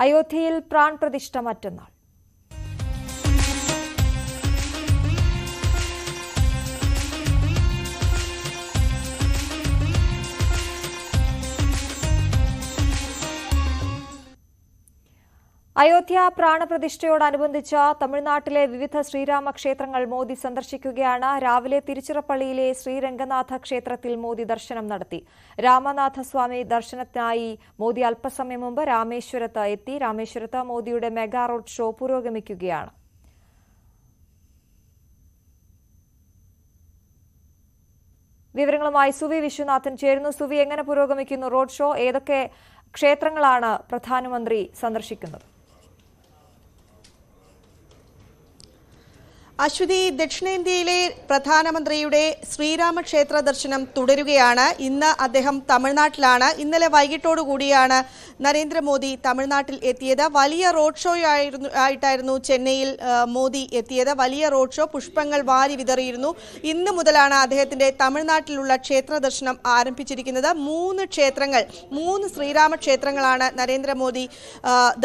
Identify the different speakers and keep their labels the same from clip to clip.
Speaker 1: അയോധ്യയിൽ പ്രാൺപ്രതിഷ്ഠ മറ്റന്നാൾ. അയോധ്യ പ്രാണപ്രതിഷ്ഠയോടനുബന്ധിച്ച് തമിഴ്നാട്ടിലെ വിവിധ ശ്രീരാമ ക്ഷേത്രങ്ങൾ മോദി സന്ദർശിക്കുകയാണ്. രാവിലെ തിരുച്ചിറപ്പള്ളിയിലെ ശ്രീരംഗനാഥ ക്ഷേത്രത്തിൽ മോദി ദർശനം നടത്തി. രാമനാഥസ്വാമി ദർശനത്തിനായി മോദി അല്പസമയം മുമ്പ് രാമേശ്വരത്ത് എത്തി. രാമേശ്വരത്ത് മോദിയുടെ മെഗാ റോഡ് ഷോ പുരോഗമിക്കുകയാണ്. വിവരങ്ങളുമായി സുവി വിശ്വനാഥൻ ചേരുന്നു. സുവി, എങ്ങനെ പുരോഗമിക്കുന്നു റോഡ് ഷോ? ഏതൊക്കെ ക്ഷേത്രങ്ങളാണ് പ്രധാനമന്ത്രി സന്ദർശിക്കുന്നത്?
Speaker 2: അശ്വതി, ദക്ഷിണേന്ത്യയിലെ പ്രധാനമന്ത്രിയുടെ ശ്രീരാമക്ഷേത്ര ദർശനം തുടരുകയാണ്. ഇന്ന് അദ്ദേഹം തമിഴ്നാട്ടിലാണ്. ഇന്നലെ വൈകിട്ടോടുകൂടിയാണ് നരേന്ദ്രമോദി തമിഴ്നാട്ടിൽ എത്തിയത്. വലിയ റോഡ് ഷോ ആയിട്ടായിരുന്നു ചെന്നൈയിൽ മോദി എത്തിയത്. വലിയ റോഡ് ഷോ, പുഷ്പങ്ങൾ വാരി വിതറിയിരുന്നു. ഇന്ന് മുതലാണ് അദ്ദേഹത്തിന്റെ തമിഴ്നാട്ടിലുള്ള ക്ഷേത്ര ദർശനം ആരംഭിച്ചിരിക്കുന്നത്. 3 ക്ഷേത്രങ്ങൾ, 3 ശ്രീരാമ ക്ഷേത്രങ്ങളാണ് നരേന്ദ്രമോദി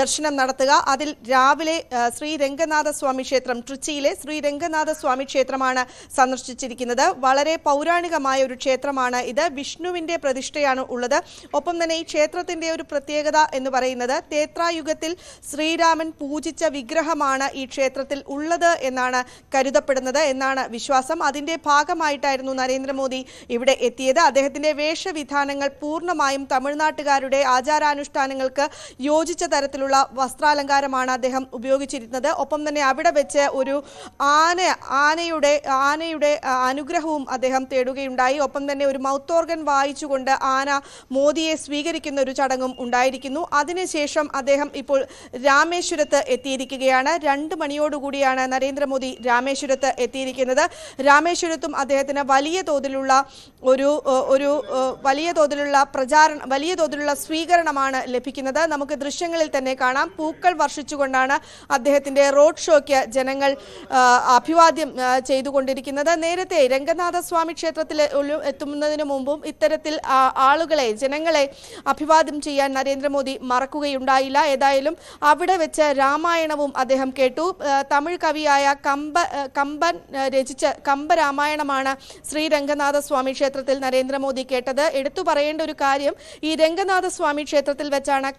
Speaker 2: ദർശനം നടത്തുക. അതിൽ രാവിലെ ശ്രീരംഗനാഥസ്വാമി ക്ഷേത്രം, ട്രിച്ചിയിലെ രംഗനാഥസ്വാമി ക്ഷേത്രമാണ് സന്ദർശിച്ചിരിക്കുന്നത്. വളരെ പൗരാണികമായ ഒരു ക്ഷേത്രമാണ് ഇത്. വിഷ്ണുവിന്റെ പ്രതിഷ്ഠയാണ് ഉള്ളത്. ഒപ്പം തന്നെ ഈ ക്ഷേത്രത്തിന്റെ ഒരു പ്രത്യേകത എന്ന് പറയുന്നത് തേത്രായുഗത്തിൽ ശ്രീരാമൻ പൂജിച്ച വിഗ്രഹമാണ് ഈ ക്ഷേത്രത്തിൽ ഉള്ളത് എന്നാണ് കരുതപ്പെടുന്നത്, എന്നാണ് വിശ്വാസം. അതിന്റെ ഭാഗമായിട്ടായിരുന്നു നരേന്ദ്രമോദി ഇവിടെ എത്തിയത്. അദ്ദേഹത്തിന്റെ വേഷവിധാനങ്ങൾ പൂർണ്ണമായും തമിഴ്നാട്ടുകാരുടെ ആചാരാനുഷ്ഠാനങ്ങൾക്ക് യോജിച്ച തരത്തിലുള്ള വസ്ത്രാലങ്കാരമാണ് അദ്ദേഹം ഉപയോഗിച്ചിരുന്നത്. ഒപ്പം തന്നെ അവിടെ വെച്ച് ഒരു ആനയുടെ അനുഗ്രഹവും അദ്ദേഹം തേടുകയുണ്ടായി. ഒപ്പം തന്നെ ഒരു മൗത്ത് ഓർഗൻ വായിച്ചുകൊണ്ട് ആന മോദിയെ സ്വീകരിക്കുന്ന ഒരു ചടങ്ങും ഉണ്ടായിരിക്കുന്നു. അതിനുശേഷം അദ്ദേഹം ഇപ്പോൾ രാമേശ്വരത്ത് എത്തിയിരിക്കുകയാണ്. 2 മണിയോടുകൂടിയാണ് നരേന്ദ്രമോദി രാമേശ്വരത്ത് എത്തിയിരിക്കുന്നത്. രാമേശ്വരത്തും അദ്ദേഹത്തിന് വലിയ തോതിലുള്ള സ്വീകരണമാണ് ലഭിക്കുന്നത്. നമുക്ക് ദൃശ്യങ്ങളിൽ തന്നെ കാണാം. പൂക്കൾ വർഷിച്ചുകൊണ്ടാണ് അദ്ദേഹത്തിന്റെ റോഡ് ഷോയ്ക്ക് ജനങ്ങൾ അഭിവാദ്യം ചെയ്തുകൊണ്ടിരിക്കുന്നത്. നേരത്തെ രംഗനാഥസ്വാമി ക്ഷേത്രത്തിൽ എത്തുന്നതിന് മുമ്പും ഇത്തരത്തിൽ ജനങ്ങളെ അഭിവാദ്യം ചെയ്യാൻ നരേന്ദ്രമോദി മറക്കുകയുണ്ടായില്ല. ഏതായാലും അവിടെ വെച്ച് രാമായണവും അദ്ദേഹം കേട്ടു. തമിഴ് കവിയായ കമ്പൻ രചിച്ച കമ്പരാമായണമാണ് ശ്രീരംഗനാഥസ്വാമി ക്ഷേത്രത്തിൽ നരേന്ദ്രമോദി കേട്ടത്. എടുത്തു പറയേണ്ട ഒരു കാര്യം, ഈ രംഗനാഥസ്വാമി ക്ഷേത്രത്തിൽ വെച്ചാണ്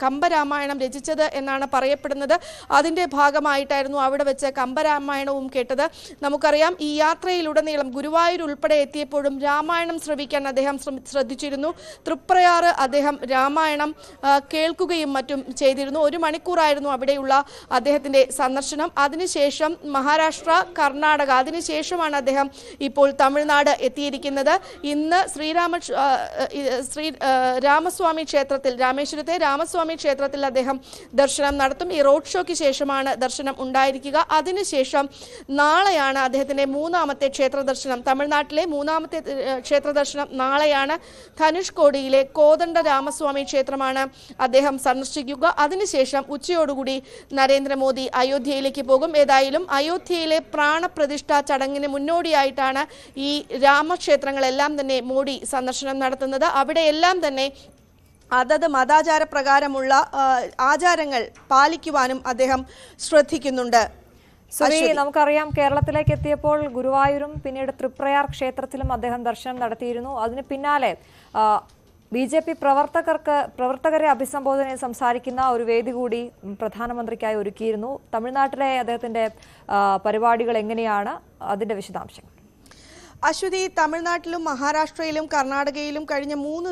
Speaker 2: കമ്പരാമായണം രചിച്ചത് എന്നാണ് പറയപ്പെടുന്നത്. അതിന്റെ ഭാഗമായിട്ടായിരുന്നു അവിടെ വെച്ച് കമ്പരാമായണവും കേട്ടത്. നമുക്കറിയാം, ഈ യാത്രയിലുടനീളം ഗുരുവായൂർ ഉൾപ്പെടെ എത്തിയപ്പോഴും രാമായണം ശ്രവിക്കാൻ അദ്ദേഹം ശ്രദ്ധിച്ചിരുന്നു. തൃപ്രയാറ് അദ്ദേഹം രാമായണം കേൾക്കുകയും മറ്റും ചെയ്തിരുന്നു. 1 മണിക്കൂറായിരുന്നു അവിടെയുള്ള അദ്ദേഹത്തിന്റെ സന്ദർശനം. അതിനുശേഷം മഹാരാഷ്ട്ര, കർണാടക, അതിനുശേഷമാണ് അദ്ദേഹം ഇപ്പോൾ തമിഴ്നാട് എത്തിയിരിക്കുന്നത്. ഇന്ന് രാമസ്വാമി ക്ഷേത്രത്തിൽ, രാമേശ്വരത്തെ രാമസ്വാമി ക്ഷേത്രത്തിൽ അദ്ദേഹം ദർശനം നടത്തും. ഈ റോഡ് ഷോയ്ക്ക് ശേഷമാണ് ദർശനം ഉണ്ടായിരിക്കുക. അതിനുശേഷം നാളെയാണ് അദ്ദേഹത്തിന്റെ 3ാമത്തെ ക്ഷേത്ര ദർശനം. തമിഴ്നാട്ടിലെ 3ാമത്തെ ക്ഷേത്ര ദർശനം നാളെയാണ്. ധനുഷ്കോടിയിലെ കോദണ്ഡ രാമസ്വാമി ക്ഷേത്രമാണ് അദ്ദേഹം സന്ദർശിക്കുക. അതിനുശേഷം ഉച്ചയോടുകൂടി നരേന്ദ്രമോദി അയോധ്യയിലേക്ക് പോകും. ഏതായാലും അയോധ്യയിലെ പ്രാണപ്രതിഷ്ഠാ ചടങ്ങിന് മുന്നോടിയായിട്ടാണ് ഈ രാമക്ഷേത്രങ്ങളെല്ലാം തന്നെ മോദി സന്ദർശനം നടത്തുന്നത്. അവിടെയെല്ലാം തന്നെ അതത് മതാചാര പ്രകാരമുള്ള ആചാരങ്ങൾ പാലിക്കുവാനും അദ്ദേഹം ശ്രദ്ധിക്കുന്നുണ്ട്.
Speaker 1: നമുക്കറിയാം, കേരളത്തിലേക്ക് എത്തിയപ്പോൾ ഗുരുവായൂരും പിന്നീട് തൃപ്രയാർ ക്ഷേത്രത്തിലും അദ്ദേഹം ദർശനം നടത്തിയിരുന്നു. അതിന് പിന്നാലെ BJP പ്രവർത്തകരെ അഭിസംബോധന സംസാരിക്കുന്ന ഒരു വേദി കൂടി പ്രധാനമന്ത്രിക്കായി ഒരുക്കിയിരുന്നു. തമിഴ്നാട്ടിലെ അദ്ദേഹത്തിന്റെ പരിപാടികൾ എങ്ങനെയാണ്, അതിന്റെ വിശദാംശങ്ങൾ?
Speaker 2: അശ്വതി, തമിഴ്നാട്ടിലും മഹാരാഷ്ട്രയിലും കർണാടകയിലും കഴിഞ്ഞ 4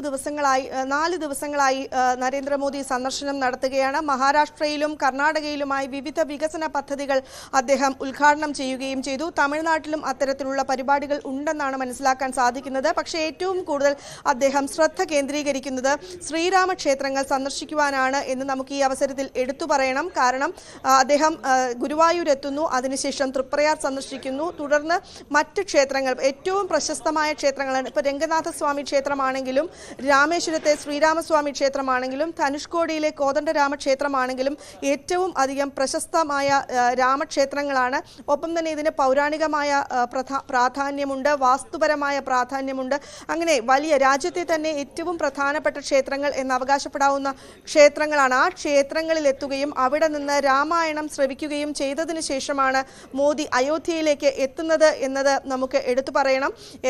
Speaker 2: ദിവസങ്ങളായി നരേന്ദ്രമോദി സന്ദർശനം നടത്തുകയാണ്. മഹാരാഷ്ട്രയിലും കർണാടകയിലുമായി വിവിധ വികസന പദ്ധതികൾ അദ്ദേഹം ഉദ്ഘാടനം ചെയ്യുകയും ചെയ്തു. തമിഴ്നാട്ടിലും അത്തരത്തിലുള്ള പരിപാടികൾ ഉണ്ടെന്നാണ് മനസ്സിലാക്കാൻ സാധിക്കുന്നത്. പക്ഷേ ഏറ്റവും കൂടുതൽ അദ്ദേഹം ശ്രദ്ധ കേന്ദ്രീകരിക്കുന്നത് ശ്രീരാമക്ഷേത്രങ്ങൾ സന്ദർശിക്കുവാനാണ് എന്ന് നമുക്ക് ഈ അവസരത്തിൽ എടുത്തു പറയണം. കാരണം അദ്ദേഹം ഗുരുവായൂർ എത്തുന്നു, അതിനുശേഷം തൃപ്രയാർ സന്ദർശിക്കുന്നു, തുടർന്ന് മറ്റ് ക്ഷേത്രങ്ങൾ ഏറ്റവും പ്രശസ്തമായ ക്ഷേത്രങ്ങളാണ്. ഇപ്പോൾ രംഗനാഥസ്വാമി ക്ഷേത്രമാണെങ്കിലും രാമേശ്വരത്തെ ശ്രീരാമസ്വാമി ക്ഷേത്രമാണെങ്കിലും ധനുഷ്കോടിയിലെ കോദണ്ഡരാമ ക്ഷേത്രമാണെങ്കിലും ഏറ്റവും അധികം പ്രശസ്തമായ രാമക്ഷേത്രങ്ങളാണ്. ഒപ്പം തന്നെ ഇതിന് പൗരാണികമായ പ്രാധാന്യമുണ്ട്, വാസ്തുപരമായ പ്രാധാന്യമുണ്ട്. അങ്ങനെ വലിയ രാജ്യത്തെ തന്നെ ഏറ്റവും പ്രധാനപ്പെട്ട ക്ഷേത്രങ്ങൾ എന്ന് അവകാശപ്പെടാവുന്ന ക്ഷേത്രങ്ങളാണ്. ആ ക്ഷേത്രങ്ങളിൽ എത്തുകയും അവിടെ നിന്ന് രാമായണം ശ്രവിക്കുകയും ചെയ്തതിന് ശേഷമാണ് മോദി അയോധ്യയിലേക്ക് എത്തുന്നത് എന്നത് നമുക്ക് എടുത്തു പറയണം.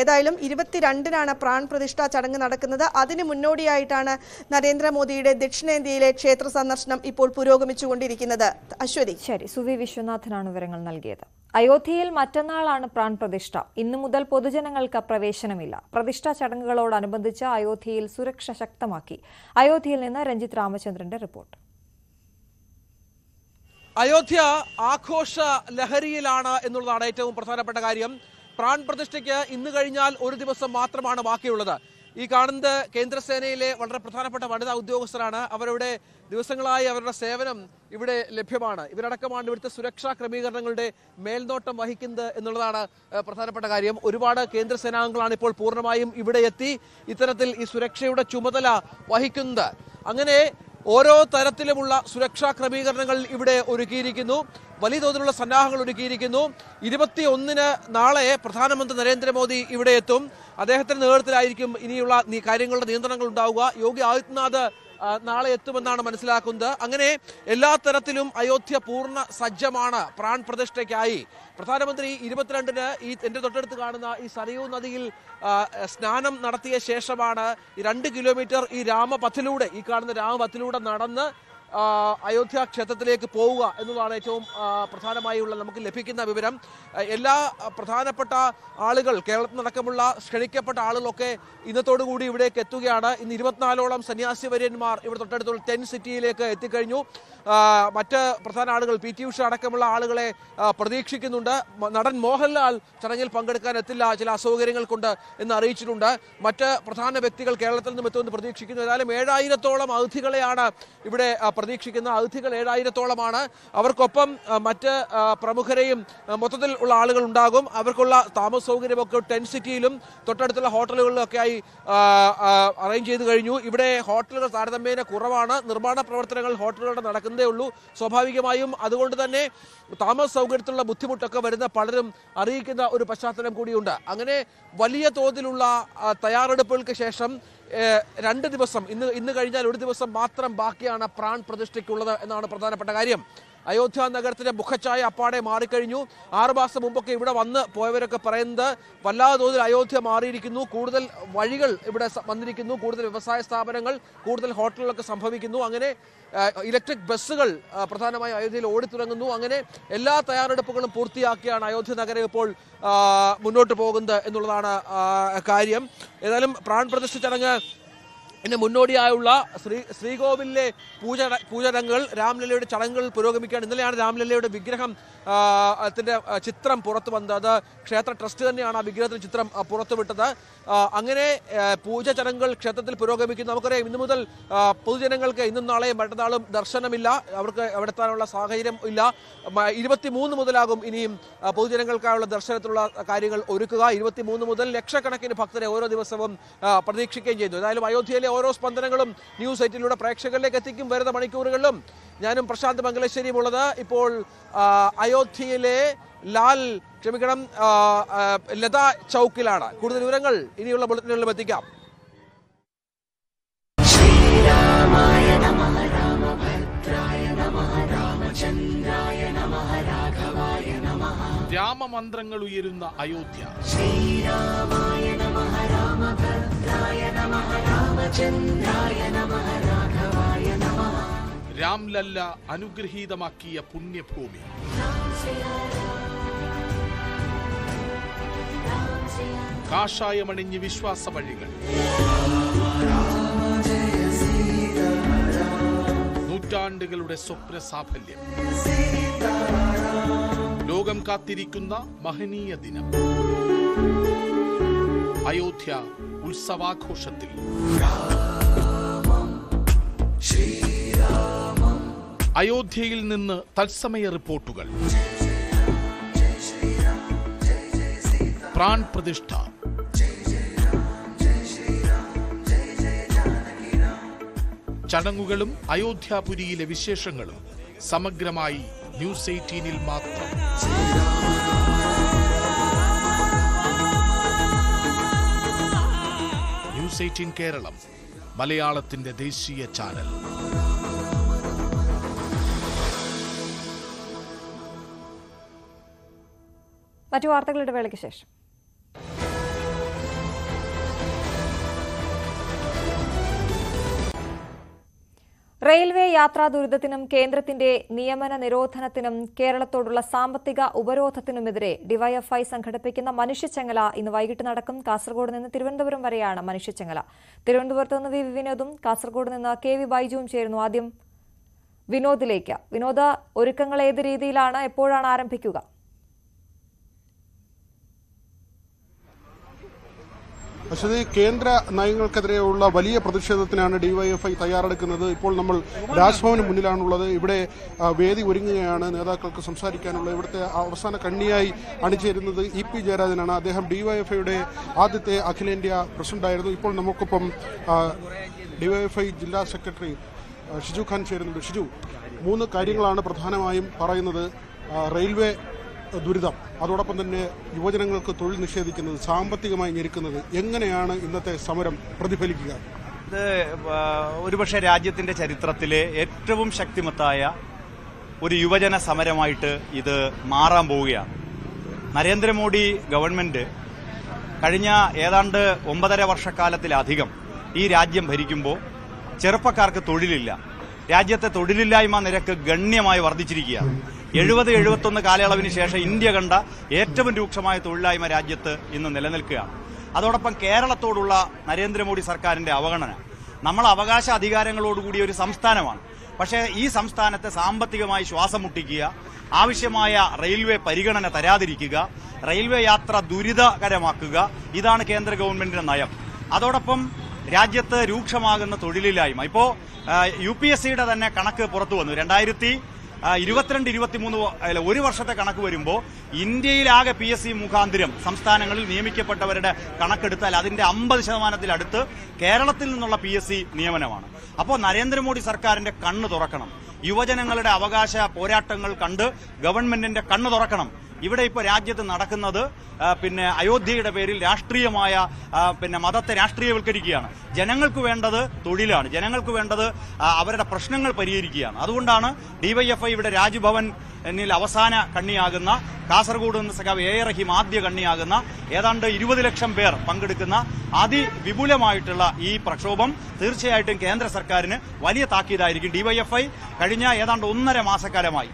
Speaker 2: ഏതായാലും 22-നാണ് പ്രാൺ പ്രതിഷ്ഠാ ചടങ്ങ് നടക്കുന്നത്. അതിന് മുന്നോടിയായിട്ടാണ് നരേന്ദ്രമോദിയുടെ ദക്ഷിണേന്ത്യയിലെ ക്ഷേത്ര സന്ദർശനം ഇപ്പോൾ പുരോഗമിച്ചുകൊണ്ടിരിക്കുന്നത്. അശ്വതി.
Speaker 1: ശരി, സുവി വിശ്വനാഥനാണ് വിവരങ്ങൾ നൽകിയത്. അയോധ്യയിൽ മറ്റന്നാളാണ് പ്രാൺ പ്രതിഷ്ഠ. ഇന്നു മുതൽ പൊതുജനങ്ങൾക്ക് പ്രവേശനമില്ല. പ്രതിഷ്ഠാ ചടങ്ങുകളോടനുബന്ധിച്ച് അയോധ്യയിൽ സുരക്ഷ ശക്തമാക്കി. അയോധ്യയിൽ നിന്ന് രഞ്ജിത്ത് രാമചന്ദ്രന്റെ റിപ്പോർട്ട്.
Speaker 3: അയോധ്യ ആഘോഷ ലഹരിയിലാണ് എന്നുള്ളതാണ് ഏറ്റവും പ്രധാനപ്പെട്ട കാര്യം. പ്രാൺ പ്രതിഷ്ഠയ്ക്ക് ഇന്ന് കഴിഞ്ഞാൽ ഒരു ദിവസം മാത്രമാണ് ബാക്കിയുള്ളത്. ഈ കാണുന്നത് കേന്ദ്രസേനയിലെ വളരെ പ്രധാനപ്പെട്ട വനിതാ ഉദ്യോഗസ്ഥരാണ്. അവരുടെ ദിവസങ്ങളായി അവരുടെ സേവനം ഇവിടെ ലഭ്യമാണ്. ഇവരടക്കമാണ് ഇവിടുത്തെ സുരക്ഷാ ക്രമീകരണങ്ങളുടെ മേൽനോട്ടം വഹിക്കുന്നത് എന്നുള്ളതാണ് പ്രധാനപ്പെട്ട കാര്യം. ഒരുപാട് കേന്ദ്ര സേനാംഗങ്ങളാണ് ഇപ്പോൾ പൂർണ്ണമായും ഇവിടെ എത്തി ഇത്തരത്തിൽ ഈ സുരക്ഷയുടെ ചുമതല വഹിക്കുന്നത്. അങ്ങനെ ഓരോ തരത്തിലുമുള്ള സുരക്ഷാ ക്രമീകരണങ്ങൾ ഇവിടെ ഒരുക്കിയിരിക്കുന്നു. വലിയ തോതിലുള്ള സന്നാഹങ്ങൾ ഒരുക്കിയിരിക്കുന്നു. 21-ന് നാളെ പ്രധാനമന്ത്രി നരേന്ദ്രമോദി ഇവിടെ എത്തും. അദ്ദേഹത്തിന്റെ നേതൃത്വത്തിലായിരിക്കും ഇനിയുള്ള കാര്യങ്ങളുടെ നിയന്ത്രണങ്ങൾ ഉണ്ടാവുക. യോഗി ആദിത്യനാഥ് നാളെ എത്തുമെന്നാണ് മനസ്സിലാക്കുന്നത്. അങ്ങനെ എല്ലാ തരത്തിലും അയോധ്യ പൂർണ്ണ സജ്ജമാണ് പ്രാൺ പ്രതിഷ്ഠയ്ക്കായി. പ്രധാനമന്ത്രി 22-ന് എൻ്റെ തൊട്ടടുത്ത് കാണുന്ന ഈ സരയൂ നദിയിൽ സ്നാനം നടത്തിയ ശേഷമാണ് 2 കിലോമീറ്റർ ഈ രാമപഥിലൂടെ, ഈ കാണുന്ന രാമപഥിലൂടെ നടന്ന് അയോധ്യ ക്ഷേത്രത്തിലേക്ക് പോവുക എന്നതാണ് ഏറ്റവും പ്രധാനമായുള്ള നമുക്ക് ലഭിക്കുന്ന വിവരം. എല്ലാ പ്രധാനപ്പെട്ട ആളുകൾ, കേരളത്തിൽ നടക്കമുള്ള ക്ഷണിക്കപ്പെട്ട ആളുകളൊക്കെ ഇന്നത്തോടുകൂടി ഇവിടേക്ക് എത്തുകയാണ്. ഇന്ന് 24ഓളം സന്യാസിവര്യന്മാർ ഇവിടെ തൊട്ടടുത്തുള്ള 10 സിറ്റിയിലേക്ക് എത്തിക്കഴിഞ്ഞു. മറ്റ് പ്രധാന ആളുകൾ PT ഉഷ അടക്കമുള്ള ആളുകളെ പ്രതീക്ഷിക്കുന്നുണ്ട്. നടൻ മോഹൻലാൽ ചടങ്ങിൽ പങ്കെടുക്കാൻ എത്തില്ല, ചില അസൗകര്യങ്ങൾ കൊണ്ട് എന്ന് അറിയിച്ചിട്ടുണ്ട്. മറ്റ് പ്രധാന വ്യക്തികൾ കേരളത്തിൽ നിന്നും എത്തുമെന്ന് പ്രതീക്ഷിക്കുന്നു. ഏതായാലും 7000-ഓളം അതിഥികളെയാണ് ഇവിടെ പ്രതീക്ഷിക്കുന്ന. അതിഥികൾ 7000-ഓളമാണ്. അവർക്കൊപ്പം മറ്റ് പ്രമുഖരെയും മൊത്തത്തിൽ ഉള്ള ആളുകൾ ഉണ്ടാകും. അവർക്കുള്ള താമസ സൗകര്യമൊക്കെ 10 സിറ്റിയിലും തൊട്ടടുത്തുള്ള ഹോട്ടലുകളിലൊക്കെ ആയി അറേഞ്ച് ചെയ്ത് കഴിഞ്ഞു. ഇവിടെ ഹോട്ടലുകൾ താരതമ്യേന കുറവാണ്. നിർമ്മാണ പ്രവർത്തനങ്ങൾ ഹോട്ടലുകളുടെ നടക്കുന്നതേ ഉള്ളൂ. സ്വാഭാവികമായും അതുകൊണ്ട് തന്നെ താമസ സൗകര്യത്തിലുള്ള ബുദ്ധിമുട്ടൊക്കെ വരുന്ന പലരും അറിയിക്കുന്ന ഒരു പശ്ചാത്തലം കൂടിയുണ്ട്. അങ്ങനെ വലിയ തോതിലുള്ള തയ്യാറെടുപ്പുകൾക്ക് ശേഷം 2 ദിവസം, ഇന്ന് കഴിഞ്ഞാൽ ഒരു ദിവസം മാത്രം ബാക്കിയാണ് പ്രാൺ പ്രതിഷ്ഠയ്ക്കുള്ളത് എന്നാണ് പ്രധാനപ്പെട്ട കാര്യം. അയോധ്യ നഗരത്തിന്റെ മുഖച്ഛായ അപ്പാടെ മാറിക്കഴിഞ്ഞു. 6 മാസം മുമ്പൊക്കെ ഇവിടെ വന്ന് പോയവരൊക്കെ പറയുന്നത് വല്ലാതെ തോതിൽ അയോധ്യ മാറിയിരിക്കുന്നു. കൂടുതൽ വഴികൾ ഇവിടെ വന്നിരിക്കുന്നു, കൂടുതൽ വ്യവസായ സ്ഥാപനങ്ങൾ, കൂടുതൽ ഹോട്ടലുകളൊക്കെ സംഭവിക്കുന്നു. അങ്ങനെ ഇലക്ട്രിക് ബസ്സുകൾ പ്രധാനമായും അയോധ്യയിൽ ഓടിത്തുടങ്ങുന്നു. അങ്ങനെ എല്ലാ തയ്യാറെടുപ്പുകളും പൂർത്തിയാക്കിയാണ് അയോധ്യ നഗരം ഇപ്പോൾ മുന്നോട്ട് പോകുന്നത് എന്നുള്ളതാണ് കാര്യം. ഏതായാലും പ്രാൺ പ്രതിഷ്ഠ ചടങ്ങ് ഇതിന് മുന്നോടിയായുള്ള ശ്രീകോവിലെ പൂജരംഗങ്ങൾ, രാംലല്ലയുടെ ചടങ്ങുകൾ പുരോഗമിക്കുകയാണ്. ഇന്നലെയാണ് രാംലല്ലയുടെ വിഗ്രഹം ചിത്രം പുറത്തു വന്നത്. അത് ക്ഷേത്ര ട്രസ്റ്റ് തന്നെയാണ് ആ വിഗ്രഹത്തിന്റെ ചിത്രം പുറത്തുവിട്ടത്. അങ്ങനെ പൂജ ചടങ്ങുകൾ ക്ഷേത്രത്തിൽ പുരോഗമിക്കുന്നു. നമുക്കറിയാം ഇന്നു മുതൽ പൊതുജനങ്ങൾക്ക് ഇന്നും നാളെയും മറ്റന്നാളും ദർശനമില്ല, അവർക്ക് അവിടെ എത്താനുള്ള സാഹചര്യം ഇല്ല. 23 മുതലാകും ഇനിയും പൊതുജനങ്ങൾക്കായുള്ള ദർശനത്തിലുള്ള കാര്യങ്ങൾ ഒരുക്കുക. 23 മുതൽ ലക്ഷക്കണക്കിന് ഭക്തരെ ഓരോ ദിവസവും പ്രതീക്ഷിക്കുകയും ചെയ്യുന്നു. ഏതായാലും അയോധ്യയിലെ ഓരോ സ്പന്ദനങ്ങളും ന്യൂസ് 8-ലൂടെ പ്രേക്ഷകരിലേക്ക് എത്തിക്കും വരുന്ന മണിക്കൂറുകളിലും. ഞാനും പ്രശാന്ത് മംഗലശ്ശേരിയും ഉള്ളത് ഇപ്പോൾ അയോധ്യയിലെ ലതാ ചൗക്കിലാണ്. കൂടുതൽ വിവരങ്ങൾ ഇനിയുള്ള ബുള്ളറ്റിനുകളിലും എത്തിക്കാം.
Speaker 4: രാമമന്ത്രങ്ങൾ ഉയരുന്ന അയോധ്യ. രാംലല്ല അനുഗ്രഹീതമാക്കിയ പുണ്യഭൂമി. കാഷായമണിഞ്ഞ് വിശ്വാസ വഴികൾ. നൂറ്റാണ്ടുകളുടെ സ്വപ്ന സാഫല്യം. ലോകം കാത്തിരിക്കുന്ന മഹനീയ ദിനം. അയോധ്യ ഉത്സവാഘോഷത്തിൽ. അയോധ്യയിൽ നിന്ന് തത്സമയ റിപ്പോർട്ടുകൾ. പ്രാൺ പ്രതിഷ്ഠ. ചടങ്ങുകളും അയോധ്യാപുരിയിലെ വിശേഷങ്ങളും സമഗ്രമായി ന്യൂസ് 18-ൽ മാത്രം. ന്യൂസ് 18 കേരളം, മലയാളത്തിന്റെ ദേശീയ ചാനൽ.
Speaker 1: മറ്റു വാർത്തകളുടെ വേളയ്ക്ക് ശേഷം. റെയിൽവേ യാത്രാ ദുരിതത്തിനും കേന്ദ്രത്തിന്റെ നിയമന നിരോധനത്തിനും കേരളത്തോടുള്ള സാമ്പത്തിക ഉപരോധത്തിനുമെതിരെ ഡിവൈഎഫ്ഐ സംഘടിപ്പിക്കുന്ന മനുഷ്യച്ചങ്ങല ഇന്ന് വൈകിട്ട് നടക്കും. കാസർഗോഡ് നിന്ന് തിരുവനന്തപുരം വരെയാണ് മനുഷ്യച്ചങ്ങല. തിരുവനന്തപുരത്ത് നിന്ന് വി വിനോദും കാസർഗോഡ് നിന്ന് കെ വി ബൈജുവും ചേരുന്നു. ആദ്യം വിനോദിലേക്ക്. വിനോദ, ഒരുക്കങ്ങൾ ഏത് രീതിയിലാണ്, എപ്പോഴാണ് ആരംഭിക്കുക?
Speaker 5: അശ്വതി, കേന്ദ്ര നയങ്ങൾക്കെതിരെയുള്ള വലിയ പ്രതിഷേധത്തിനാണ് ഡിവൈഎഫ്ഐ തയ്യാറെടുക്കുന്നത്. ഇപ്പോൾ നമ്മൾ രാജ്ഭവന് മുന്നിലാണുള്ളത്. ഇവിടെ വേദി ഒരുങ്ങുകയാണ്. നേതാക്കൾക്ക് സംസാരിക്കാനുള്ള ഇവിടുത്തെ അവസാന കണ്ണിയായി അണിചേരുന്നത് ഇ.പി. ജയരാജനാണ്. അദ്ദേഹം ഡിവൈഎഫ്ഐയുടെ ആദ്യത്തെ അഖിലേന്ത്യാ പ്രസിഡന്റായിരുന്നു. ഇപ്പോൾ നമുക്കൊപ്പം ഡിവൈഎഫ്ഐ ജില്ലാ സെക്രട്ടറി ഷിജു ഖാൻ ചേരുന്നുണ്ട്. ഷിജു, 3 കാര്യങ്ങളാണ് പ്രധാനമായും പറയുന്നത്. റെയിൽവേ ദുരിതം, അതോടൊപ്പം തന്നെ യുവജനങ്ങൾക്ക് തൊഴിൽ നിഷേധിക്കുന്നത്, സാമ്പത്തികമായി ഞെരുക്കുന്നത്. എങ്ങനെയാണ് ഇന്നത്തെ സമരം പ്രതിഫലിക്കുക?
Speaker 6: ഇത് ഒരുപക്ഷെ രാജ്യത്തിന്റെ ചരിത്രത്തിലെ ഏറ്റവും ശക്തിമത്തായ ഒരു യുവജന സമരമായിട്ട് ഇത് മാറാൻ പോവുകയാണ്. നരേന്ദ്രമോദി ഗവൺമെന്റ് കഴിഞ്ഞ ഏതാണ്ട് 9.5 വർഷക്കാലത്തിലധികം ഈ രാജ്യം ഭരിക്കുമ്പോൾ ചെറുപ്പക്കാർക്ക് തൊഴിലില്ല. രാജ്യത്തെ തൊഴിലില്ലായ്മ നിരക്ക് ഗണ്യമായി വർദ്ധിച്ചിരിക്കുകയാണ്. 70-71 കാലയളവിന് ശേഷം ഇന്ത്യ കണ്ട ഏറ്റവും രൂക്ഷമായ തൊഴിലില്ലായ്മ രാജ്യത്ത് ഇന്ന് നിലനിൽക്കുകയാണ്. അതോടൊപ്പം കേരളത്തോടുള്ള നരേന്ദ്രമോദി സർക്കാരിന്റെ അവഗണന. നമ്മൾ അവകാശ അധികാരങ്ങളോടുകൂടിയ ഒരു സംസ്ഥാനമാണ്. പക്ഷേ ഈ സംസ്ഥാനത്തെ സാമ്പത്തികമായി ശ്വാസം മുട്ടിക്കുക, ആവശ്യമായ റെയിൽവേ പരിഗണന തരാതിരിക്കുക, റെയിൽവേ യാത്ര ദുരിതകരമാക്കുക, ഇതാണ് കേന്ദ്ര ഗവൺമെന്റിന്റെ നയം. അതോടൊപ്പം രാജ്യത്ത് രൂക്ഷമാകുന്ന തൊഴിലില്ലായ്മ. ഇപ്പോൾ UPSCയുടെ തന്നെ കണക്ക് പുറത്തു വന്നു. 2022-23 ഒരു വർഷത്തെ കണക്ക് വരുമ്പോൾ ഇന്ത്യയിലാകെ PSC മുഖാന്തരം സംസ്ഥാനങ്ങളിൽ നിയമിക്കപ്പെട്ടവരുടെ കണക്കെടുത്താൽ അതിന്റെ 50% കേരളത്തിൽ നിന്നുള്ള PSC നിയമനമാണ്. അപ്പോൾ നരേന്ദ്രമോദി സർക്കാരിന്റെ കണ്ണ് തുറക്കണം. യുവജനങ്ങളുടെ അവകാശ പോരാട്ടങ്ങൾ കണ്ട് ഗവൺമെന്റിന്റെ കണ്ണ് തുറക്കണം. ഇവിടെ ഇപ്പോൾ രാജ്യത്ത് നടക്കുന്നത് അയോധ്യയുടെ പേരിൽ രാഷ്ട്രീയമായ മതത്തെ രാഷ്ട്രീയവൽക്കരിക്കുകയാണ്. ജനങ്ങൾക്ക് വേണ്ടത് തൊഴിലാണ്. ജനങ്ങൾക്ക് വേണ്ടത് അവരുടെ പ്രശ്നങ്ങൾ പരിഹരിക്കുകയാണ്. അതുകൊണ്ടാണ് ഡിവൈഎഫ്ഐ ഇവിടെ രാജ്ഭവനിൽ അവസാന കണ്ണിയാകുന്ന, കാസർഗോഡ് നിന്ന് സഖാവ് എ റഹീം ആദ്യ കണ്ണിയാകുന്ന ഏതാണ്ട് 20 ലക്ഷം പേർ പങ്കെടുക്കുന്ന അതിവിപുലമായിട്ടുള്ള ഈ പ്രക്ഷോഭം തീർച്ചയായിട്ടും കേന്ദ്ര സർക്കാരിന് വലിയ താക്കീതായിരിക്കും. ഡിവൈഎഫ്ഐ കഴിഞ്ഞ ഏതാണ്ട് 1.5 മാസക്കാലമായി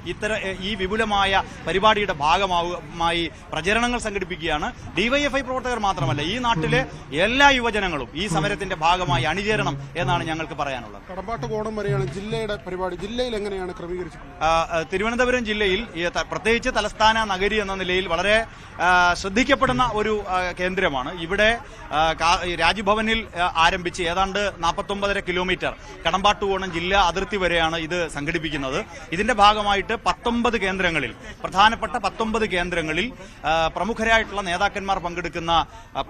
Speaker 6: ഈ വിപുലമായ പരിപാടിയുടെ ഭാഗമായി പ്രചരണങ്ങൾ സംഘടിപ്പിക്കുകയാണ്. ഡിവൈഎഫ്ഐ പ്രവർത്തകർ മാത്രമല്ല, ഈ നാട്ടിലെ എല്ലാ യുവജനങ്ങളും ഈ സമരത്തിന്റെ ഭാഗമായി അണിചേരണം എന്നാണ് ഞങ്ങൾക്ക് പറയാനുള്ളത്.
Speaker 5: കടമ്പാട്ടുകോണം വരെയാണ് ജില്ലയുടെ പരിപാടി. ജില്ലയിൽ എങ്ങനെയാണ് ക്രമീകരിച്ചത്?
Speaker 6: തിരുവനന്തപുരം ജില്ലയിൽ പ്രത്യേകിച്ച് തലസ്ഥാന നഗരി എന്ന നിലയിൽ വളരെ ശ്രദ്ധിക്കപ്പെടുന്ന ഒരു കേന്ദ്രമാണ്. ഇവിടെ രാജ്ഭവനിൽ ആരംഭിച്ച് ഏതാണ്ട് 49.5 കിലോമീറ്റർ കടമ്പാട്ടുകോണം ജില്ലാ അതിർത്തി വരെയാണ് ഇത് സംഘടിപ്പിക്കുന്നത്. ഇതിന്റെ ഭാഗമായിട്ട് 19 കേന്ദ്രങ്ങളിൽ, പ്രധാനപ്പെട്ട 19 കേന്ദ്രങ്ങളിൽ പ്രമുഖരായിട്ടുള്ള നേതാക്കന്മാർ പങ്കെടുക്കുന്ന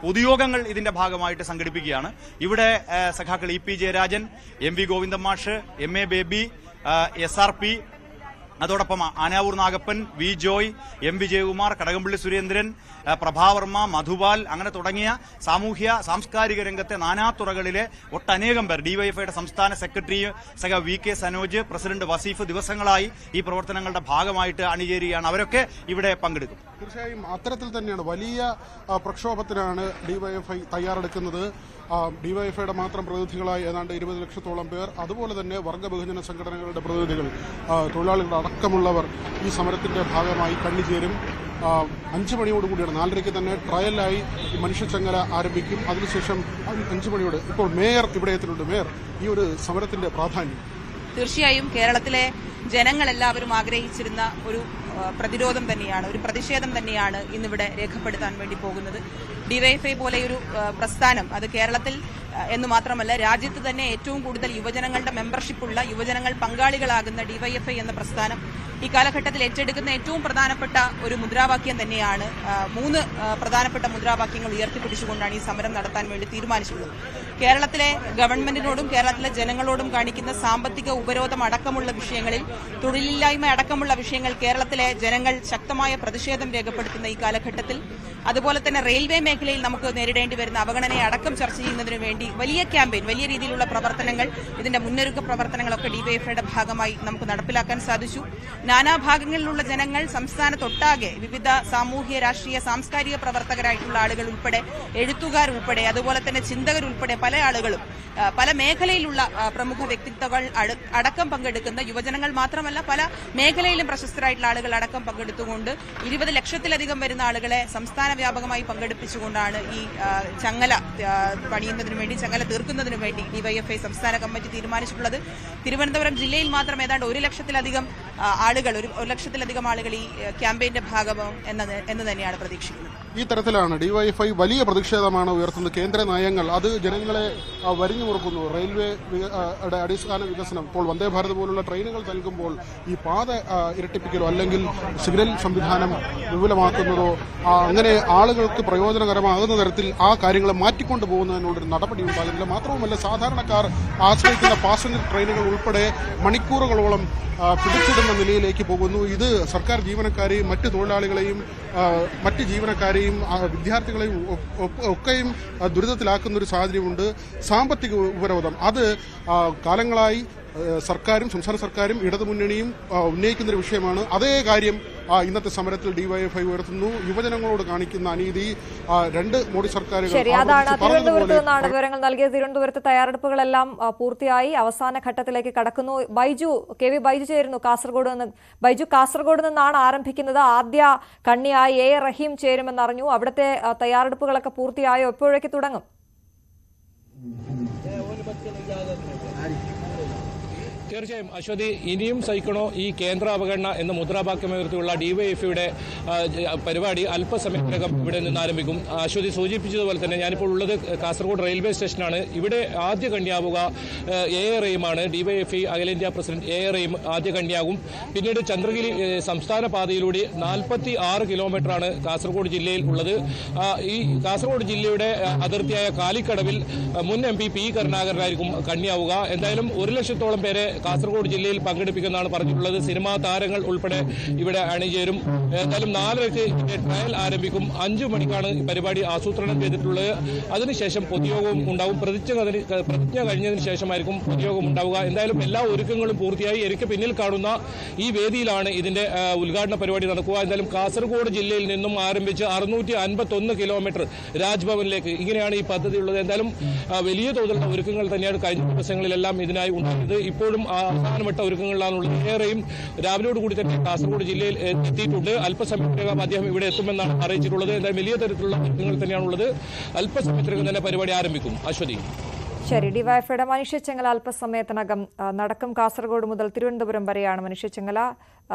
Speaker 6: പൊതുയോഗങ്ങൾ ഇതിന്റെ ഭാഗമായിട്ട് സംഘടിപ്പിക്കുകയാണ്. ഇവിടെ സഖാക്കൾ ഇ.പി. ജയരാജൻ, എം.വി. ഗോവിന്ദൻ മാഷ്, എം.എ. ബേബി, SRP, അതോടൊപ്പം ആനാവൂർ നാഗപ്പൻ, വി ജോയ്, എം വിജയകുമാർ, കടകംപള്ളി സുരേന്ദ്രൻ, പ്രഭാവർമ്മ, മധുപാൽ, അങ്ങനെ തുടങ്ങിയ സാമൂഹ്യ സാംസ്കാരിക രംഗത്തെ നാനാതുറകളിലെ ഒട്ടനേകം പേർ, ഡിവൈഎഫ്ഐയുടെ സംസ്ഥാന സെക്രട്ടറി സഖ വി കെ സനോജ്, പ്രസിഡന്റ് വസീഫ് ദിവസങ്ങളായി ഈ പ്രവർത്തനങ്ങളുടെ ഭാഗമായിട്ട് അണിചേരുകയാണ്. അവരൊക്കെ ഇവിടെ പങ്കെടുക്കും.
Speaker 5: തീർച്ചയായും അത്തരത്തിൽ തന്നെയാണ് വലിയ പ്രക്ഷോഭത്തിനാണ് ഡിവൈഎഫ്ഐ തയ്യാറെടുക്കുന്നത്. ഡിവൈഎഫ്ഐയുടെ മാത്രം പ്രതിനിധികളായി ഏതാണ്ട് 20 ലക്ഷത്തോളം പേർ, അതുപോലെ തന്നെ വർഗ ബഹുജന സംഘടനകളുടെ പ്രതിനിധികൾ, തൊഴിലാളികളുടെ അടക്കമുള്ളവർ ഈ സമരത്തിന്റെ ഭാഗമായി കണ്ണിചേരും. 5 മണിയോടുകൂടിയാണ്, 4:30 തന്നെ ട്രയലായി ഈ മനുഷ്യച്ചങ്ങല ആരംഭിക്കും. അതിനുശേഷം 5 മണിയോട് ഇപ്പോൾ മേയർ ഇവിടെ എത്തിയിട്ടുണ്ട്. മേയർ, ഈ ഒരു സമരത്തിന്റെ പ്രാധാന്യം.
Speaker 7: തീർച്ചയായും കേരളത്തിലെ ജനങ്ങളെല്ലാവരും ആഗ്രഹിച്ചിരുന്ന ഒരു പ്രതിരോധം തന്നെയാണ്, ഒരു പ്രതിഷേധം തന്നെയാണ് ഇന്നിവിടെ രേഖപ്പെടുത്താൻ വേണ്ടി പോകുന്നത്. ഡിവൈഎഫ്ഐ പോലെയൊരു പ്രസ്ഥാനം അത് കേരളത്തിൽ എന്ന് മാത്രമല്ല രാജ്യത്ത് തന്നെ ഏറ്റവും കൂടുതൽ യുവജനങ്ങളുടെ മെമ്പർഷിപ്പുള്ള, യുവജനങ്ങൾ പങ്കാളികളാകുന്ന ഡിവൈഎഫ്ഐ എന്ന പ്രസ്ഥാനം ഈ കാലഘട്ടത്തിൽ ഏറ്റെടുക്കുന്ന ഏറ്റവും പ്രധാനപ്പെട്ട ഒരു മുദ്രാവാക്യം തന്നെയാണ്. 3 പ്രധാനപ്പെട്ട മുദ്രാവാക്യങ്ങൾ ഉയർത്തിപ്പിടിച്ചുകൊണ്ടാണ് ഈ സമരം നടത്താൻ വേണ്ടി തീരുമാനിച്ചിട്ടുള്ളത്. കേരളത്തിലെ ഗവൺമെന്റിനോടും കേരളത്തിലെ ജനങ്ങളോടും കാണിക്കുന്ന സാമ്പത്തിക ഉപരോധം അടക്കമുള്ള വിഷയങ്ങളിൽ, തൊഴിലില്ലായ്മ അടക്കമുള്ള വിഷയങ്ങൾ കേരളത്തിലെ ജനങ്ങൾ ശക്തമായ പ്രതിഷേധം രേഖപ്പെടുത്തുന്ന ഈ കാലഘട്ടത്തിൽ, അതുപോലെ തന്നെ റെയിൽവേ മേഖലയിൽ നമുക്ക് നേരിടേണ്ടി വരുന്ന അവഗണനയെ അടക്കം ചർച്ച ചെയ്യുന്നതിന് വേണ്ടി വലിയ ക്യാമ്പയിൻ, വലിയ രീതിയിലുള്ള പ്രവർത്തനങ്ങൾ, ഇതിന്റെ മുന്നൊരുക്ക പ്രവർത്തനങ്ങളൊക്കെ ഡിവൈഎഫ്ഐയുടെ ഭാഗമായി നമുക്ക് നടപ്പിലാക്കാൻ സാധിച്ചു. നാനാഭാഗങ്ങളിലുള്ള ജനങ്ങൾ സംസ്ഥാനത്തൊട്ടാകെ വിവിധ സാമൂഹ്യ, രാഷ്ട്രീയ, സാംസ്കാരിക പ്രവർത്തകരായിട്ടുള്ള ആളുകൾ ഉൾപ്പെടെ, എഴുത്തുകാരുൾപ്പെടെ, അതുപോലെ തന്നെ ചിന്തകരുൾപ്പെടെ പല ആളുകളും, പല മേഖലയിലുള്ള പ്രമുഖ വ്യക്തിത്വങ്ങൾ അടക്കം പങ്കെടുക്കുന്ന, യുവജനങ്ങൾ മാത്രമല്ല പല മേഖലയിലും പ്രശസ്തരായിട്ടുള്ള ആളുകൾ അടക്കം പങ്കെടുത്തുകൊണ്ട് 20 ലക്ഷത്തിലധികം വരുന്ന ആളുകളെ സംസ്ഥാന വ്യാപകമായി പങ്കെടുപ്പിച്ചുകൊണ്ടാണ് ഈ ചങ്ങല പണിയുന്നതിനു വേണ്ടി, ചങ്ങല തീർക്കുന്നതിനു വേണ്ടി ഡിവൈഎഫ്ഐ സംസ്ഥാന കമ്മിറ്റി തീരുമാനിച്ചിട്ടുള്ളത്. തിരുവനന്തപുരം ജില്ലയിൽ മാത്രം ഏതാണ്ട് 1 ലക്ഷത്തിലധികം ആളുകൾ ഈ ക്യാമ്പയിന്റെ ഭാഗമാകും എന്ന് തന്നെയാണ് പ്രതീക്ഷിക്കുന്നത്.
Speaker 5: ഈ തരത്തിലാണ് ഡിവൈഎഫ്ഐ വലിയ പ്രതിഷേധമാണ് ഉയർത്തുന്നത്. കേന്ദ്ര നയങ്ങൾ അത് ജനങ്ങളെ വരിഞ്ഞു മുറുക്കുന്നു. റെയിൽവേയുടെ അടിസ്ഥാന വികസനം, ഇപ്പോൾ വന്ദേ ഭാരത് പോലുള്ള ട്രെയിനുകൾ നൽകുമ്പോൾ ഈ പാത ഇരട്ടിപ്പിക്കലോ അല്ലെങ്കിൽ സിഗ്നൽ സംവിധാനം വിപുലമാക്കുന്നതോ അങ്ങനെ ആളുകൾക്ക് പ്രയോജനകരമാകുന്ന തരത്തിൽ ആ കാര്യങ്ങളെ മാറ്റിക്കൊണ്ടു പോകുന്നതിനുള്ളൊരു നടപടി ഉണ്ടാകുന്നില്ല. മാത്രവുമല്ല, സാധാരണക്കാർ ആശ്രയിക്കുന്ന പാസഞ്ചർ ട്രെയിനുകൾ ഉൾപ്പെടെ മണിക്കൂറുകളോളം പിടിച്ചിടുന്ന നിലയിലേക്ക് പോകുന്നു. ഇത് സർക്കാർ ജീവനക്കാരെയും മറ്റ് തൊഴിലാളികളെയും മറ്റ് ജീവനക്കാരെയും വിദ്യാർത്ഥികളെയും ഒക്കെയും ദുരിതത്തിലാക്കുന്ന ഒരു സാഹചര്യമുണ്ട്. സാമ്പത്തിക ഉപരോധം അത് കാലങ്ങളായി സർക്കാരും സംസ്ഥാന സർക്കാരും ഇടതുമുന്നണിയും ഉന്നയിക്കുന്നൊരു വിഷയമാണ്. അതേ കാര്യം ഇന്നത്തെ സമരത്തിൽ ഡിവൈഎഫ്ഐ ഉയർത്തുന്നു. യുവജനങ്ങളോട് കാണിക്കുന്ന അനീതി 2 മോഡി സർക്കാരുകൾ.
Speaker 1: അതാണ് തിരുവനന്തപുരത്ത് നിന്നാണ് വിവരങ്ങൾ നൽകിയത്. തിരുവനന്തപുരത്ത് തയ്യാറെടുപ്പുകളെല്ലാം പൂർത്തിയായി അവസാന ഘട്ടത്തിലേക്ക് കടക്കുന്നു. കെ വി ബൈജു ചേരുന്നു കാസർഗോഡ് നിന്ന്. ബൈജു, കാസർഗോഡ് നിന്നാണ് ആരംഭിക്കുന്നത്. ആദ്യ കണ്ണിയായി എ റഹീം ചേരുമെന്നറിഞ്ഞു. അവിടുത്തെ തയ്യാറെടുപ്പുകളൊക്കെ പൂർത്തിയായോ? എപ്പോഴേക്ക് തുടങ്ങും?
Speaker 8: തീർച്ചയായും അശ്വതി, ഇനിയും സഹിക്കണോ ഈ കേന്ദ്ര അവഗണന എന്ന മുദ്രാവാക്യമുയർത്തിയുള്ള ഡിവൈഎഫ്ഐയുടെ പരിപാടി അല്പസമയത്തിനകം ഇവിടെ നിന്ന് ആരംഭിക്കും. അശ്വതി സൂചിപ്പിച്ചതുപോലെ തന്നെ ഞാനിപ്പോൾ ഉള്ളത് കാസർഗോഡ് റെയിൽവേ സ്റ്റേഷനാണ്. ഇവിടെ ആദ്യ കണ്ണിയാവുക എ റഹീമാണ്. ഡിവൈഎഫ്ഐ അഖിലേന്ത്യാ പ്രസിഡന്റ് എ റഹീം ആദ്യ കണ്ണിയാകും. പിന്നീട് ചന്ദ്രഗിരി സംസ്ഥാന പാതയിലൂടെ 46 കിലോമീറ്ററാണ് കാസർഗോഡ് ജില്ലയിൽ ഉള്ളത്. ഈ കാസർഗോഡ് ജില്ലയുടെ അതിർത്തിയായ കാലിക്കടവിൽ മുൻ MP പി കരുണാകരനായിരിക്കും കണ്ണിയാവുക. എന്തായാലും 1 ലക്ഷത്തോളം പേരെ കാസർഗോഡ് ജില്ലയിൽ പങ്കെടുപ്പിക്കുന്നതാണ് പറഞ്ഞിട്ടുള്ളത്. സിനിമാ താരങ്ങൾ ഉൾപ്പെടെ ഇവിടെ അണിചേരും. എന്തായാലും 4:00-ക്ക് ട്രയൽ ആരംഭിക്കും. 5 മണിക്കാണ് പരിപാടി ആസൂത്രണം ചെയ്തിട്ടുള്ളത്. അതിനുശേഷം പൊതുയോഗവും ഉണ്ടാവും. പ്രതിജ്ഞ കഴിഞ്ഞതിന് ശേഷമായിരിക്കും പൊതുയോഗം ഉണ്ടാവുക. എന്തായാലും എല്ലാ ഒരുക്കങ്ങളും പൂർത്തിയായി. എനിക്ക് പിന്നിൽ കാണുന്ന ഈ വേദിയിലാണ് ഇതിന്റെ ഉദ്ഘാടന പരിപാടി നടക്കുക. എന്തായാലും കാസർഗോഡ് ജില്ലയിൽ നിന്നും ആരംഭിച്ച് 651 കിലോമീറ്റർ രാജ്ഭവനിലേക്ക്, ഇങ്ങനെയാണ് ഈ പദ്ധതി ഉള്ളത്. എന്തായാലും വലിയ തോതിലുള്ള ഒരുക്കങ്ങൾ തന്നെയാണ് കഴിഞ്ഞ ദിവസങ്ങളിലെല്ലാം ഇതിനായി ഉണ്ടായത്. ഇപ്പോഴും അവസാനവട്ട ഒരുക്കങ്ങളിലാണുള്ളത്. ഏറെയും രാവിലെയോടുകൂടി തന്നെ കാസർഗോഡ് ജില്ലയിൽ എത്തിയിട്ടുണ്ട്. അല്പസമയത്തിനകം അദ്ദേഹം ഇവിടെ എത്തുമെന്നാണ് അറിയിച്ചിട്ടുള്ളത്. എന്തായാലും വലിയ തരത്തിലുള്ള ഒരുക്കങ്ങൾ തന്നെയാണുള്ളത്. അല്പസമയത്തിനകം തന്നെ പരിപാടി ആരംഭിക്കും. അശ്വതി.
Speaker 1: ശരി, ഡിവൈഎഫ്ഐയുടെ മനുഷ്യ ചെങ്ങല അല്പസമയത്തിനകം നടക്കും. കാസർഗോഡ് മുതൽ തിരുവനന്തപുരം വരെയാണ് മനുഷ്യ ചെങ്ങല.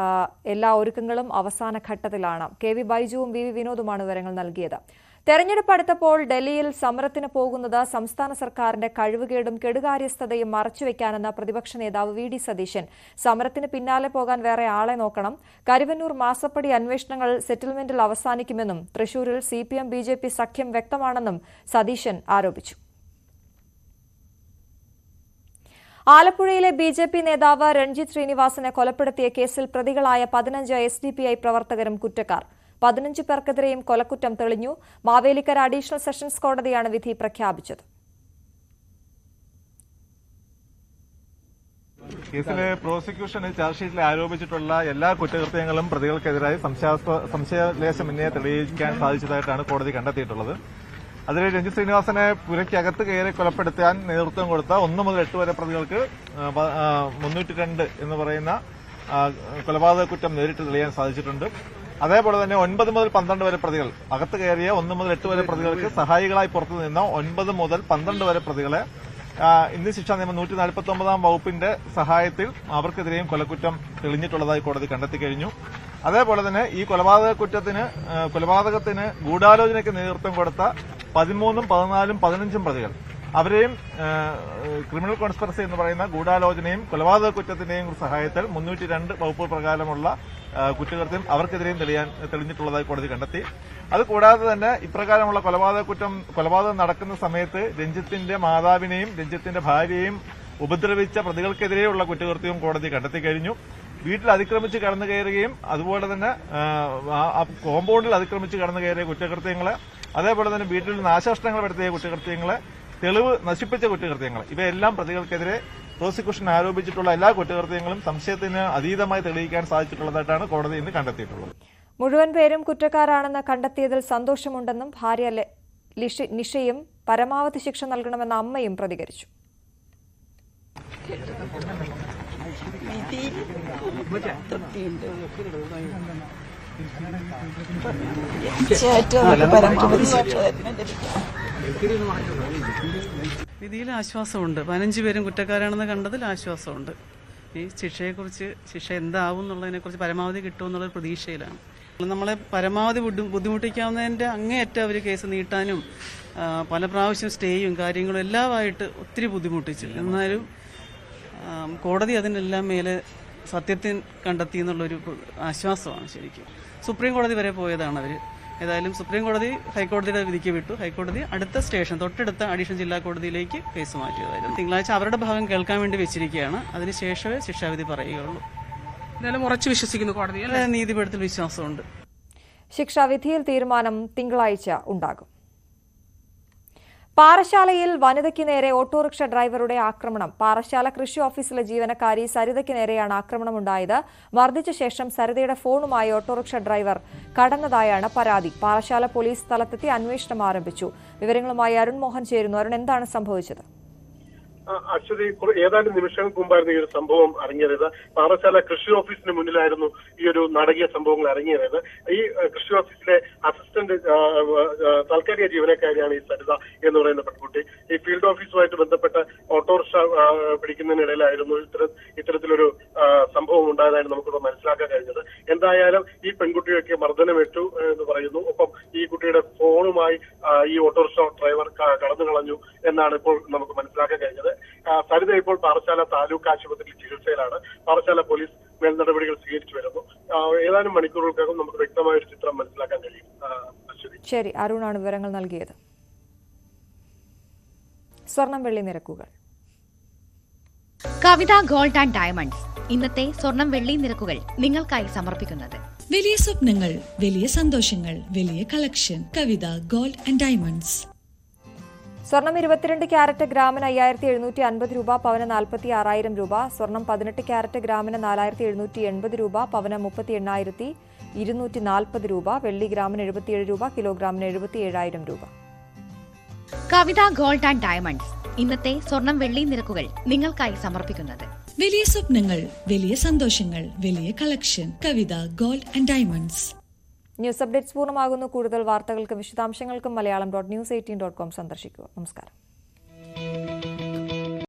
Speaker 1: എല്ലാ ഒരുക്കങ്ങളും അവസാന ഘട്ടത്തിലാണ്. കെ വി ബൈജുവും വി വിനോദുമാണ് വിവരങ്ങൾ നൽകിയത്. തെരഞ്ഞെടുപ്പ് അടുത്തപ്പോൾ ഡൽഹിയിൽ സമരത്തിന് പോകുന്നത് സംസ്ഥാന സർക്കാരിന്റെ കഴിവുകേടും കെടുകാര്യസ്ഥതയും മറച്ചുവെക്കാനെന്ന പ്രതിപക്ഷ നേതാവ് വി.ഡി. സതീശൻ. സമരത്തിന് പിന്നാലെ പോകാൻ വേറെ ആളെ നോക്കണം. കരുവന്നൂർ മാസപ്പടി അന്വേഷണങ്ങൾ സെറ്റിൽമെന്റിൽ അവസാനിക്കുമെന്നും തൃശൂരിൽ CPM BJP സഖ്യം വ്യക്തമാണെന്നും സതീശൻ ആരോപിച്ചു. ആലപ്പുഴയിലെ BJP നേതാവ് രൺജിത്ത് ശ്രീനിവാസനെ കൊലപ്പെടുത്തിയ കേസിൽ പ്രതികളായ 15 SDPI പ്രവർത്തകരും കുറ്റക്കാർ. 15 പേർക്കെതിരെയും കൊലക്കുറ്റം തെളിഞ്ഞു. മാവേലിക്കര അഡീഷണൽ സെഷൻസ് കോടതിയാണ് വിധി പ്രഖ്യാപിച്ചത്.
Speaker 9: കേസിലെ പ്രോസിക്യൂഷൻ ചാർജ് ഷീറ്റിൽ ആരോപിച്ചിട്ടുള്ള എല്ലാ കുറ്റകൃത്യങ്ങളും പ്രതികൾക്കെതിരായി സംശയലേശമന്യേ തെളിയിക്കാൻ സാധിച്ചതായിട്ടാണ് കോടതി കണ്ടെത്തിയിട്ടുള്ളത്. അതിൽ രഞ്ജിത്ത് ശ്രീനിവാസനെ പുരയ്ക്കകത്ത് കയറി കൊലപ്പെടുത്താൻ നേതൃത്വം കൊടുത്ത 1 മുതൽ 8 വരെ പ്രതികൾക്ക് 302 എന്ന് പറയുന്ന കൊലപാതക കുറ്റം നേരിട്ട് തെളിയാൻ സാധിച്ചിട്ടുണ്ട്. അതേപോലെ തന്നെ 9 മുതൽ 12 വരെ പ്രതികൾ, അകത്ത് കയറിയ 1 മുതൽ 8 വരെ പ്രതികൾക്ക് സഹായികളായി പുറത്തു നിന്ന 9 മുതൽ 12 വരെ പ്രതികളെ ഇന്ത്യൻ ശിക്ഷാ നിയമം 149 വകുപ്പിന്റെ സഹായത്തിൽ അവർക്കെതിരെയും കൊലക്കുറ്റം തെളിഞ്ഞിട്ടുള്ളതായി കോടതി കണ്ടെത്തി കഴിഞ്ഞു. അതേപോലെ തന്നെ ഈ കൊലപാതകത്തിന് ഗൂഢാലോചനയ്ക്ക് നേതൃത്വം കൊടുത്ത 13, 14, 15 പ്രതികൾ അവരെയും ക്രിമിനൽ കോൺസ്പിറസി എന്ന് പറയുന്ന ഗൂഢാലോചനയും കൊലപാതക കുറ്റത്തിന്റെയും സഹായത്താൽ 302 വകുപ്പ് പ്രകാരമുള്ള കുറ്റകൃത്യം അവർക്കെതിരെയും തെളിഞ്ഞിട്ടുള്ളതായി കോടതി കണ്ടെത്തി. അതുകൂടാതെ തന്നെ ഇപ്രകാരമുള്ള കൊലപാതകം നടക്കുന്ന സമയത്ത് രഞ്ജിത്തിന്റെ മാതാവിനെയും രഞ്ജിത്തിന്റെ ഭാര്യയെയും ഉപദ്രവിച്ച പ്രതികൾക്കെതിരെയുള്ള കുറ്റകൃത്യവും കോടതി കണ്ടെത്തി കഴിഞ്ഞു. വീട്ടിൽ അതിക്രമിച്ച് കടന്നു കയറുകയും അതുപോലെ തന്നെ കോമ്പൗണ്ടിൽ അതിക്രമിച്ച് കടന്നു കയറിയ കുറ്റകൃത്യങ്ങള്, അതേപോലെ തന്നെ വീട്ടിൽ നാശനഷ്ടങ്ങൾ വരുത്തിയ കുറ്റകൃത്യങ്ങള്, തെളിവ് നശിപ്പിച്ച കുറ്റകൃത്യങ്ങൾ, ഇവയെല്ലാം പ്രതികൾക്കെതിരെ പ്രോസിക്യൂഷൻ ആരോപിച്ചിട്ടുള്ള എല്ലാ കുറ്റകൃത്യങ്ങളും സംശയത്തിന് അതീതമായി തെളിയിക്കാൻ സാധിച്ചിട്ടുള്ളതായിട്ടാണ് കോടതി ഇന്ന് കണ്ടെത്തിയിട്ടുള്ളത്.
Speaker 1: മുഴുവൻ പേരും കുറ്റക്കാരാണെന്ന് കണ്ടെത്തിയതിൽ സന്തോഷമുണ്ടെന്നും ഭാര്യ നിഷയും പരമാവധി ശിക്ഷ നൽകണമെന്ന അമ്മയും പ്രതികരിച്ചു.
Speaker 10: വിധിയിൽ ആശ്വാസമുണ്ട്. 15 പേരും കുറ്റക്കാരാണെന്ന് കണ്ടതിൽ ആശ്വാസമുണ്ട്. ഈ ശിക്ഷ എന്താവും എന്നുള്ളതിനെക്കുറിച്ച് പരമാവധി കിട്ടുമെന്നുള്ള പ്രതീക്ഷയിലാണ്. നമ്മളെ പരമാവധി ബുദ്ധിമുട്ടിക്കാവുന്നതിൻ്റെ അങ്ങേയറ്റം അവർ കേസ് നീട്ടാനും പല പ്രാവശ്യം സ്റ്റേയും കാര്യങ്ങളും എല്ലാമായിട്ട് ഒത്തിരി ബുദ്ധിമുട്ടിച്ചു. എന്നാലും കോടതി അതിനെല്ലാം മേലെ സത്യത്തിൽ കണ്ടെത്തി എന്നുള്ളൊരു ആശ്വാസമാണ്. ശരിക്കും സുപ്രീം കോടതി വരെ പോയതാണ് അവർ. ഏതായാലും സുപ്രീം കോടതി ഹൈക്കോടതിയുടെ വിധിക്ക് വിട്ടു. ഹൈക്കോടതി അടുത്ത സ്റ്റേഷൻ തൊട്ടടുത്ത അഡീഷണൽ ജില്ലാ കോടതിയിലേക്ക് കേസ് മാറ്റിയതായിരുന്നു. തിങ്കളാഴ്ച അവരുടെ ഭാഗം കേൾക്കാൻ വേണ്ടി വെച്ചിരിക്കുകയാണ്. അതിനുശേഷമേ ശിക്ഷാവിധി പറയുകയുള്ളൂ.
Speaker 11: എന്തായാലും ഉറച്ചു വിശ്വസിക്കുന്നു കോടതി.
Speaker 10: നീതിപീഠത്തിൽ വിശ്വാസമുണ്ട്.
Speaker 1: ശിക്ഷാവിധിയിൽ തീരുമാനം തിങ്കളാഴ്ച ഉണ്ടാകും. പാറശാലയിൽ വനിതയ്ക്ക് നേരെ ഓട്ടോറിക്ഷ ഡ്രൈവറുടെ ആക്രമണം. പാറശാല കൃഷി ഓഫീസിലെ ജീവനക്കാരി സരിതയ്ക്ക് നേരെയാണ് ആക്രമണമുണ്ടായത്. മർദ്ദിച്ച ശേഷം സരിതയുടെ ഫോണുമായി ഓട്ടോറിക്ഷ ഡ്രൈവർ കടന്നതായാണ് പരാതി. പാറശാല പോലീസ് സ്ഥലത്തെത്തി അന്വേഷണം ആരംഭിച്ചു. വിവരങ്ങളുമായി അരുൺ മോഹൻ ചേരുന്നു. അരുൺ, എന്താണ് സംഭവിച്ചത്?
Speaker 12: അശ്വതി, ഏതാനും നിമിഷങ്ങൾക്ക് മുമ്പായിരുന്നു ഈ ഒരു സംഭവം അരങ്ങേറിയത്. പാറശാല കൃഷി ഓഫീസിന് മുന്നിലായിരുന്നു ഈ ഒരു നാടകീയ സംഭവങ്ങൾ അരങ്ങേറിയത്. ഈ കൃഷി ഓഫീസിലെ അസിസ്റ്റന്റ് താൽക്കാലിക ജീവനക്കാരിയാണ് ഈ സരിത എന്ന് പറയുന്ന പെൺകുട്ടി. ഈ ഫീൽഡ് ഓഫീസുമായിട്ട് ബന്ധപ്പെട്ട ഓട്ടോറിക്ഷ പിടിക്കുന്നതിനിടയിലായിരുന്നു ഇത്തരത്തിലൊരു സംഭവം ഉണ്ടായതായി നമുക്കിവിടെ മനസ്സിലാക്കാൻ കഴിഞ്ഞത്. എന്തായാലും ഈ പെൺകുട്ടിയൊക്കെ മർദ്ദനമേറ്റു എന്ന് പറയുന്നു. ഒപ്പം ഈ കുട്ടിയുടെ ഫോണുമായി ഈ ഓട്ടോറിക്ഷ ഡ്രൈവർ കടന്നു കളഞ്ഞു എന്നാണ് ഇപ്പോൾ നമുക്ക് മനസ്സിലാക്കാൻ കഴിഞ്ഞത്. സരിത ഇപ്പോൾ പാറശാല താലൂക്ക് ആശുപത്രിയിൽ ചികിത്സയിലാണ്. പാറശാല പോലീസ് മേൽനടപടികൾ സ്വീകരിച്ചു വരുന്നു. ഏതാനും മണിക്കൂറുകൾക്കകം നമുക്ക് വ്യക്തമായ ഒരു ചിത്രം മനസ്സിലാക്കാൻ കഴിയും.
Speaker 1: ശരി, അരുണാണ് വിവരങ്ങൾ നൽകിയത്. സ്വർണം വെള്ളി നിരക്കുകൾ.
Speaker 13: കവിത ഗോൾഡ് ആൻഡ് ഡയമണ്ട്സ് ഇന്നത്തെ സ്വർണം വെള്ളി നിരക്കുകൾ നിങ്ങൾക്കായി സമർപ്പിക്കുന്നത്.
Speaker 14: വലിയ സ്വപ്നങ്ങൾ, വലിയ സന്തോഷങ്ങൾ, വലിയ collection. Kavitha gold and diamonds.
Speaker 1: സ്വർണം 22 ക്യാരറ്റ് ഗ്രാമിന് 5750 രൂപ, പവന് 46,000 രൂപ. സ്വർണം 18 ക്യാരറ്റ് ഗ്രാമിന് 4780 രൂപ, പവന് 38,240 രൂപ. വെള്ളി ഗ്രാമിന് 77 രൂപ, കിലോഗ്രാമിന് 77,000 രൂപ.
Speaker 13: കവിത ഗോൾഡ് ആൻഡ് ഡയമണ്ട്സ് ഇന്നത്തെ സ്വർണം വെള്ളി നിരക്കുകൾ നിങ്ങൾക്കായി സമർപ്പിക്കുന്നത്.
Speaker 14: വലിയ സ്വപ്നങ്ങൾ, വലിയ സന്തോഷങ്ങൾ, വലിയ collection. Kavitha gold and diamonds.
Speaker 1: News updates പൂർണ്ണമാകുന്നു. കൂടുതൽ വാർത്തകൾക്കും വിശദാംശങ്ങൾക്കും മലയാളം.news18.com സന്ദർശിക്കുക. നമസ്കാരം.